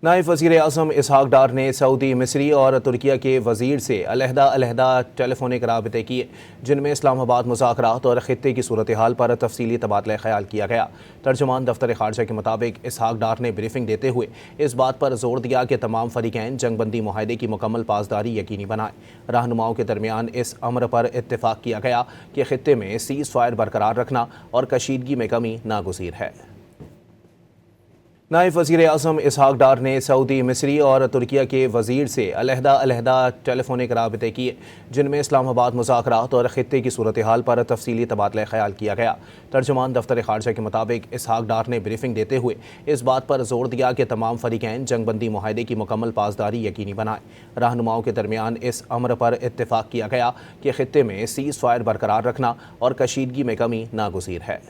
नायब वज़ीर आज़म इसहाक डार ने सऊदी, मिस्री और तुर्किया के वज़ीर से अलहदा टेलीफोनिक राबते किए, जिनमें इस्लामाबाद मुज़ाकरात और ख़ित्ते की सूरत हाल पर तफसीली तबादला ख्याल किया गया। तर्जुमान दफ्तर ख़ारजा के मुताबिक इसहाक डार ने ब्रीफिंग देते हुए इस बात पर जोर दिया कि तमाम फ़रीक़ैन जंगबंदी मुआहदे की मुकम्मल पासदारी यकीनी बनाएं। रहनुमाओं के दरमियान इस अमर पर इत्तेफाक किया गया कि ख़ित्ते में सीज़ फायर बरकरार रखना और कशीदगी में कमी नागुज़ीर है। नायब वज़ीर आज़म इसहाक डार ने सऊदी, मिस्री और तुर्किया के वज़ीर से अलहदा टेलीफोनिक राबते किए, जिनमें इस्लामाबाद मुज़ाकरात और ख़ित्ते की सूरत हाल पर तफसीली तबादला ख्याल किया गया। तर्जुमान दफ्तर ख़ारजा के मुताबिक इसहाक डार ने ब्रीफिंग देते हुए इस बात पर जोर दिया कि तमाम फ़रीक़ैन जंगबंदी मुआहदे की मुकम्मल पासदारी यकीनी बनाएं। रहनुमाओं के दरमियान इस अमर पर इत्तेफाक किया गया कि ख़ित्ते में सीज़ फायर बरकरार रखना और कशीदगी में कमी नागुज़ीर है।